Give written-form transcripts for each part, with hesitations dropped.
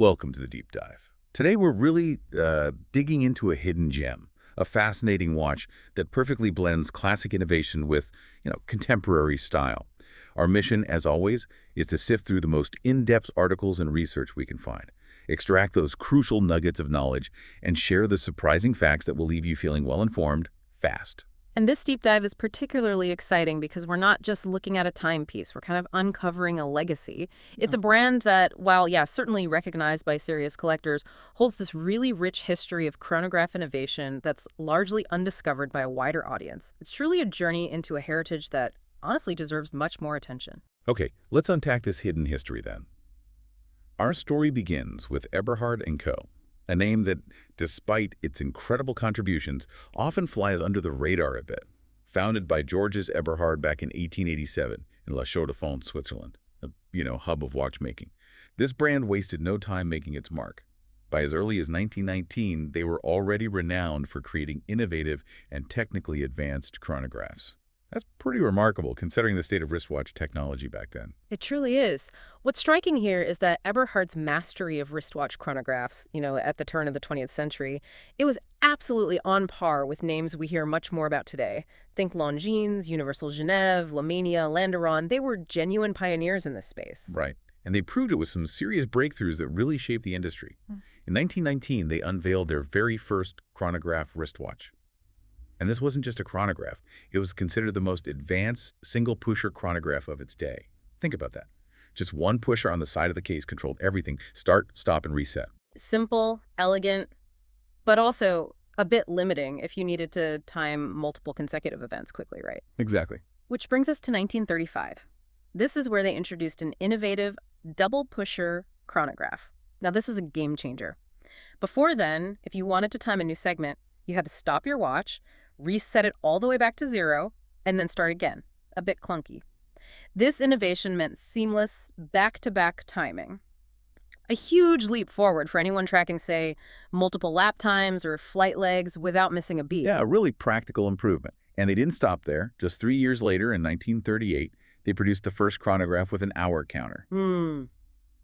Welcome to the deep dive. Today we're really digging into a hidden gem, a fascinating watch that perfectly blends classic innovation with, contemporary style. Our mission, as always, is to sift through the most in-depth articles and research we can find, extract those crucial nuggets of knowledge, and share the surprising facts that will leave you feeling well-informed, fast. And this deep dive is particularly exciting because we're not just looking at a timepiece. We're kind of uncovering a legacy. It's a brand that, while, certainly recognized by serious collectors, holds this really rich history of chronograph innovation that's largely undiscovered by a wider audience. It's truly a journey into a heritage that honestly deserves much more attention. Okay, let's unpack this hidden history then. Our story begins with Eberhard & Co., a name that, despite its incredible contributions, often flies under the radar a bit. Founded by Georges Eberhard back in 1887 in La Chaux-de-Fonds, Switzerland, a hub of watchmaking. This brand wasted no time making its mark. By as early as 1919, they were already renowned for creating innovative and technically advanced chronographs. That's pretty remarkable, considering the state of wristwatch technology back then. It truly is. What's striking here is that Eberhard's mastery of wristwatch chronographs, at the turn of the 20th century, it was absolutely on par with names we hear much more about today. Think Longines, Universal Genève, Lamania, Landeron. They were genuine pioneers in this space. Right. And they proved it with some serious breakthroughs that really shaped the industry. In 1919, they unveiled their very first chronograph wristwatch. And this wasn't just a chronograph. It was considered the most advanced single-pusher chronograph of its day. Think about that. Just one pusher on the side of the case controlled everything. Start, stop, and reset. Simple, elegant, but also a bit limiting if you needed to time multiple consecutive events quickly, right? Exactly. Which brings us to 1935. This is where they introduced an innovative double-pusher chronograph. Now, this was a game changer. Before then, if you wanted to time a new segment, you had to stop your watch, reset it all the way back to 0, and then start again. A bit clunky. This innovation meant seamless, back-to-back timing. A huge leap forward for anyone tracking, say, multiple lap times or flight legs without missing a beat. Yeah, a really practical improvement. And they didn't stop there. Just 3 years later, in 1938, they produced the first chronograph with an hour counter.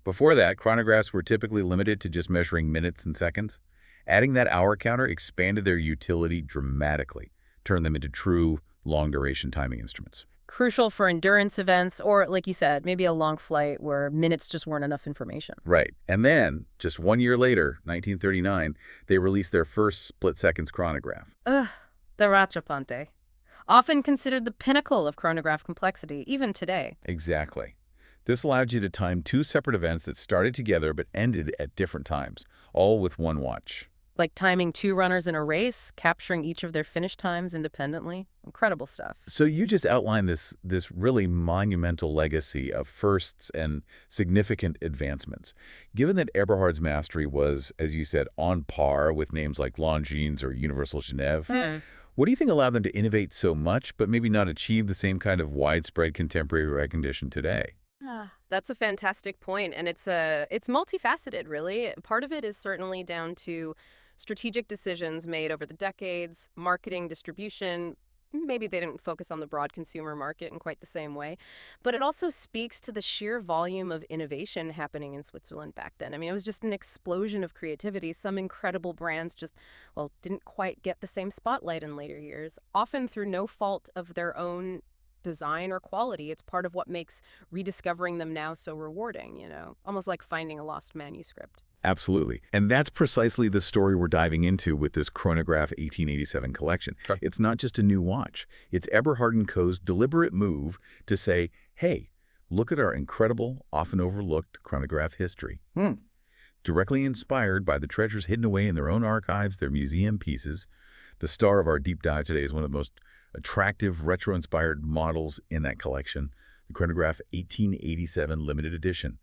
Before that, chronographs were typically limited to just measuring minutes and seconds. Adding that hour counter expanded their utility dramatically, turned them into true long-duration timing instruments. Crucial for endurance events or, like you said, maybe a long flight where minutes just weren't enough information. Right. And then, just 1 year later, 1939, they released their first split-seconds chronograph. The Rattrapante. Often considered the pinnacle of chronograph complexity, even today. Exactly. This allowed you to time two separate events that started together but ended at different times, all with one watch. Like timing two runners in a race, capturing each of their finish times independently. Incredible stuff. So you just outlined this really monumental legacy of firsts and significant advancements. Given that Eberhard's mastery was, as you said, on par with names like Longines or Universal Genève, what do you think allowed them to innovate so much but maybe not achieve the same kind of widespread contemporary recognition today? That's a fantastic point, and it's multifaceted, really. Part of it is certainly down to strategic decisions made over the decades, marketing, distribution. Maybe they didn't focus on the broad consumer market in quite the same way. But it also speaks to the sheer volume of innovation happening in Switzerland back then. I mean, it was just an explosion of creativity. Some incredible brands just, didn't quite get the same spotlight in later years, often through no fault of their own design or quality. It's part of what makes rediscovering them now so rewarding, almost like finding a lost manuscript. Absolutely. And that's precisely the story we're diving into with this Chronograph 1887 collection. Sure. It's not just a new watch. It's Eberhard & Co.'s deliberate move to say, hey, look at our incredible, often overlooked chronograph history. Directly inspired by the treasures hidden away in their own archives, their museum pieces, the star of our deep dive today is one of the most attractive, retro-inspired models in that collection, the Chronograph 1887 limited edition.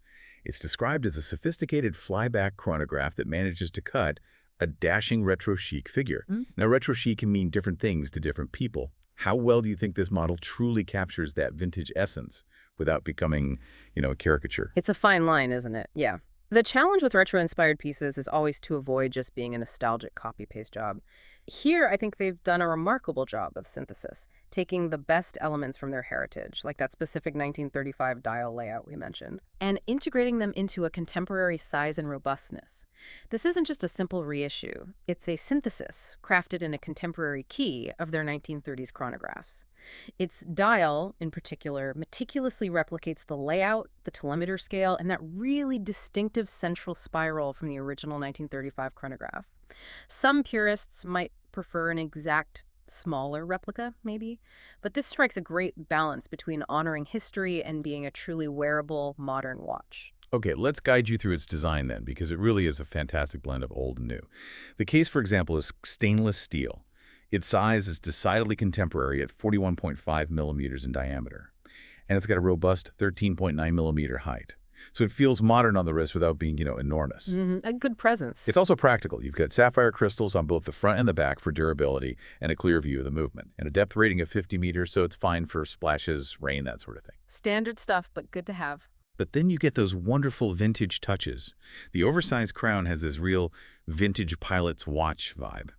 It's described as a sophisticated flyback chronograph that manages to cut a dashing retro chic figure. Now, retro chic can mean different things to different people. How well do you think this model truly captures that vintage essence without becoming, a caricature? It's a fine line, isn't it? Yeah. The challenge with retro-inspired pieces is always to avoid just being a nostalgic copy-paste job. Here, I think they've done a remarkable job of synthesis, taking the best elements from their heritage, like that specific 1935 dial layout we mentioned, and integrating them into a contemporary size and robustness. This isn't just a simple reissue. It's a synthesis, crafted in a contemporary key of their 1930s chronographs. Its dial, in particular, meticulously replicates the layout, the telemeter scale, and that really distinctive central spiral from the original 1935 chronograph. Some purists might prefer an exact, smaller replica, maybe, but this strikes a great balance between honoring history and being a truly wearable, modern watch. Okay, let's guide you through its design then, because it really is a fantastic blend of old and new. The case, for example, is stainless steel. Its size is decidedly contemporary at 41.5 millimeters in diameter, and it's got a robust 13.9 millimeter height. So it feels modern on the wrist without being, enormous. A good presence. It's also practical. You've got sapphire crystals on both the front and the back for durability and a clear view of the movement, and a depth rating of 50 meters, so it's fine for splashes, rain, that sort of thing. Standard stuff, but good to have. But then you get those wonderful vintage touches. The oversized crown has this real vintage pilot's watch vibe,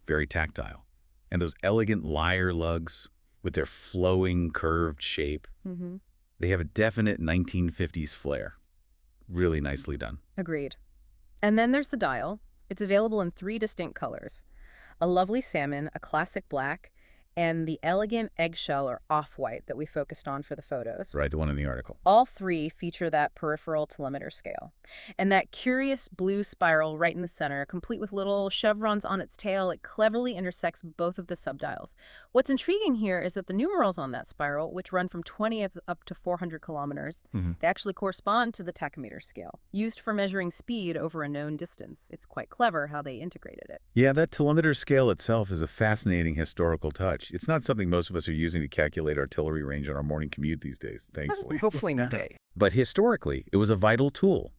very tactile. And those elegant lyre lugs with their flowing, curved shape, they have a definite 1950s flair. Really nicely done. Agreed. And then there's the dial. It's available in 3 distinct colors. A lovely salmon, a classic black, and the elegant eggshell or off-white that we focused on for the photos. Right, the one in the article. All 3 feature that peripheral telemeter scale. And that curious blue spiral right in the center, complete with little chevrons on its tail, it cleverly intersects both of the subdials. What's intriguing here is that the numerals on that spiral, which run from 20 up to 400 kilometers, they actually correspond to the tachymeter scale, used for measuring speed over a known distance. It's quite clever how they integrated it. Yeah, that telemeter scale itself is a fascinating historical touch. It's not something most of us are using to calculate artillery range on our morning commute these days, thankfully. Hopefully not. But historically, it was a vital tool,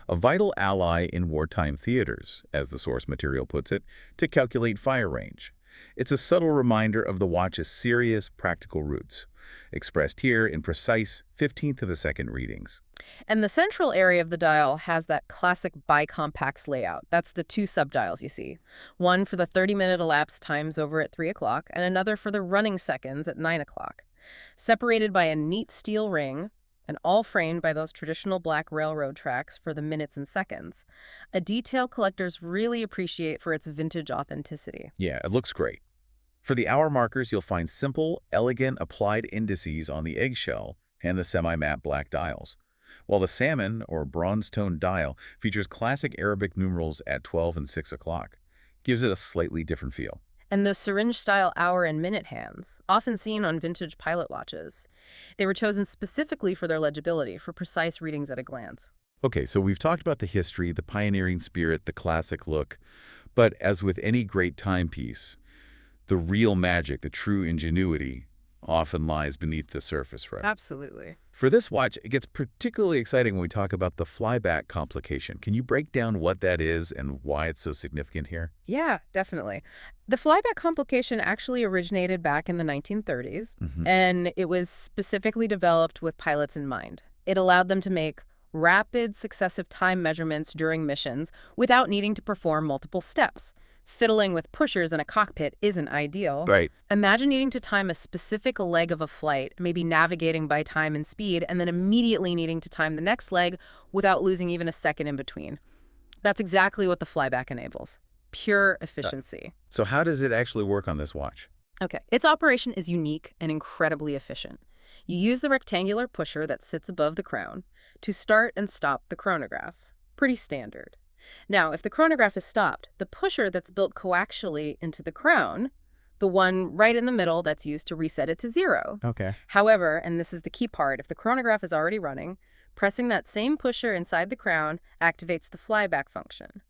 a vital ally in wartime theaters, as the source material puts it, to calculate fire range. It's a subtle reminder of the watch's serious, practical roots, expressed here in precise 15th of a second readings. And the central area of the dial has that classic bicompax layout. That's the 2 subdials you see. One for the 30-minute elapsed times over at 3 o'clock, and another for the running seconds at 9 o'clock. Separated by a neat steel ring, and all framed by those traditional black railroad tracks for the minutes and seconds. A detail collectors really appreciate for its vintage authenticity. Yeah, it looks great. For the hour markers, you'll find simple, elegant applied indices on the eggshell and the semi-matte black dials, while the salmon, or bronze-toned dial, features classic Arabic numerals at 12 and 6 o'clock. Gives it a slightly different feel. And those syringe-style hour and minute hands, often seen on vintage pilot watches. They were chosen specifically for their legibility, for precise readings at a glance. Okay, so we've talked about the history, the pioneering spirit, the classic look. But as with any great timepiece, the real magic, the true ingenuity, often lies beneath the surface, right? Absolutely. For this watch, it gets particularly exciting when we talk about the flyback complication. Can you break down what that is and why it's so significant here? Yeah, definitely. The flyback complication actually originated back in the 1930s, and it was specifically developed with pilots in mind. It allowed them to make rapid, successive time measurements during missions without needing to perform multiple steps. Fiddling with pushers in a cockpit isn't ideal. Right. Imagine needing to time a specific leg of a flight, maybe navigating by time and speed, and then immediately needing to time the next leg without losing even a second in between. That's exactly what the flyback enables. Pure efficiency. So how does it actually work on this watch? Okay. Its operation is unique and incredibly efficient. You use the rectangular pusher that sits above the crown to start and stop the chronograph. Pretty standard. Now, if the chronograph is stopped, the pusher that's built coaxially into the crown, the one right in the middle that's used to reset it to 0. Okay. However, and this is the key part, if the chronograph is already running, pressing that same pusher inside the crown activates the flyback function.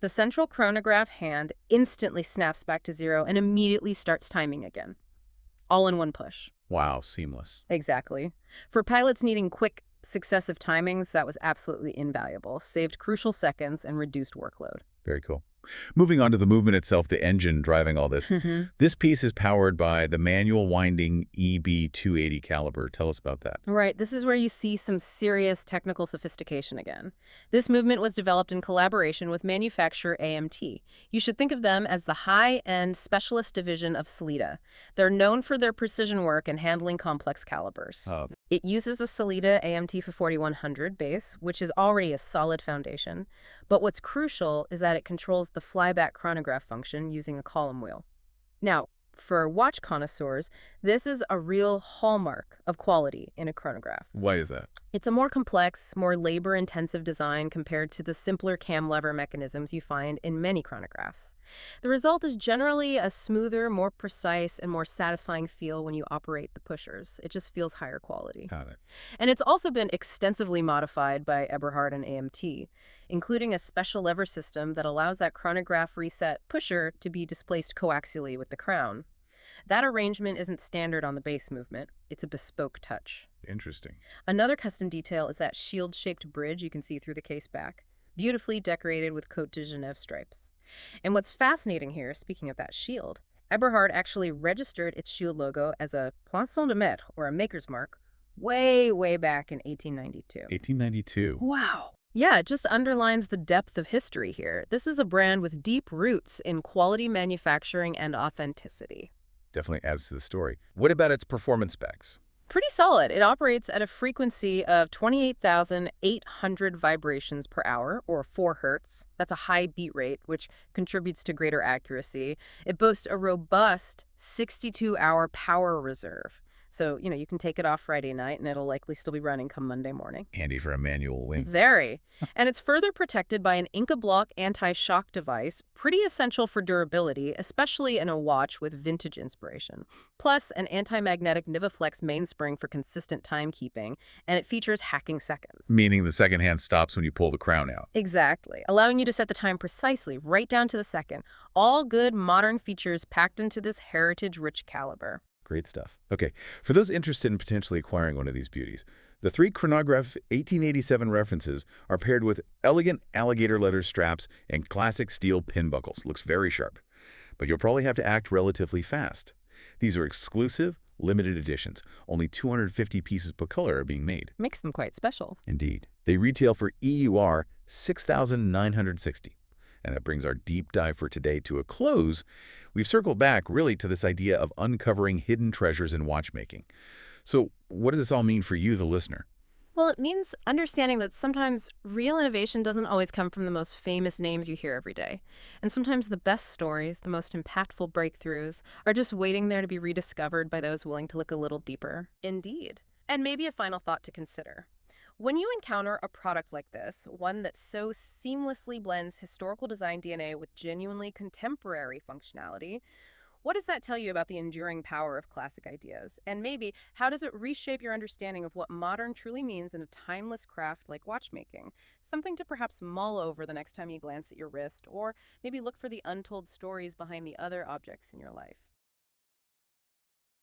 The central chronograph hand instantly snaps back to 0 and immediately starts timing again. All in one push. Wow, seamless. Exactly. For pilots needing quick, successive timings, that was absolutely invaluable. Saved crucial seconds and reduced workload. Very cool. Moving on to the movement itself, the engine driving all this. Mhm. This piece is powered by the manual winding EB280 caliber. Tell us about that. Right, this is where you see some serious technical sophistication again. This movement was developed in collaboration with manufacturer AMT. You should think of them as the high-end specialist division of Sellita. They're known for their precision work and handling complex calibers. It uses a Sellita AMT 4100 base, which is already a solid foundation. But what's crucial is that it controls the flyback chronograph function using a column wheel. Now, for watch connoisseurs, this is a real hallmark of quality in a chronograph. Why is that? It's a more complex, more labor-intensive design compared to the simpler cam lever mechanisms you find in many chronographs. The result is generally a smoother, more precise, and more satisfying feel when you operate the pushers. It just feels higher quality. Got it. And it's also been extensively modified by Eberhard and AMT, including a special lever system that allows that chronograph reset pusher to be displaced coaxially with the crown. That arrangement isn't standard on the base movement. It's a bespoke touch. Interesting. Another custom detail is that shield-shaped bridge you can see through the case back, beautifully decorated with Côte de Genève stripes. And what's fascinating here, speaking of that shield, Eberhard actually registered its shield logo as a poinçon de maître, or a maker's mark, way, way back in 1892. 1892. Wow. Yeah, it just underlines the depth of history here. This is a brand with deep roots in quality manufacturing and authenticity. Definitely adds to the story. What about its performance specs? Pretty solid. It operates at a frequency of 28,800 vibrations per hour, or 4 hertz. That's a high beat rate, which contributes to greater accuracy. It boasts a robust 62-hour power reserve. So, you can take it off Friday night and it'll likely still be running come Monday morning. Handy for a manual wing. Very. And it's further protected by an Inca Block anti-shock device, pretty essential for durability, especially in a watch with vintage inspiration. Plus, an anti-magnetic Nivaflex mainspring for consistent timekeeping, and it features hacking seconds. Meaning the second hand stops when you pull the crown out. Exactly, allowing you to set the time precisely, right down to the second. All good modern features packed into this heritage-rich caliber. Great stuff. Okay, for those interested in potentially acquiring one of these beauties, the 3 Chronographe 1887 references are paired with elegant alligator leather straps and classic steel pin buckles. Looks very sharp. But you'll probably have to act relatively fast. These are exclusive, limited editions. Only 250 pieces per color are being made. Makes them quite special. Indeed. They retail for EUR 6,960. And that brings our deep dive for today to a close. We've circled back really to this idea of uncovering hidden treasures in watchmaking. So what does this all mean for you, the listener? Well, it means understanding that sometimes real innovation doesn't always come from the most famous names you hear every day. And sometimes the best stories, the most impactful breakthroughs, are just waiting there to be rediscovered by those willing to look a little deeper. Indeed. And maybe a final thought to consider. When you encounter a product like this, one that so seamlessly blends historical design DNA with genuinely contemporary functionality, what does that tell you about the enduring power of classic ideas? And maybe, how does it reshape your understanding of what modern truly means in a timeless craft like watchmaking? Something to perhaps mull over the next time you glance at your wrist, or maybe look for the untold stories behind the other objects in your life.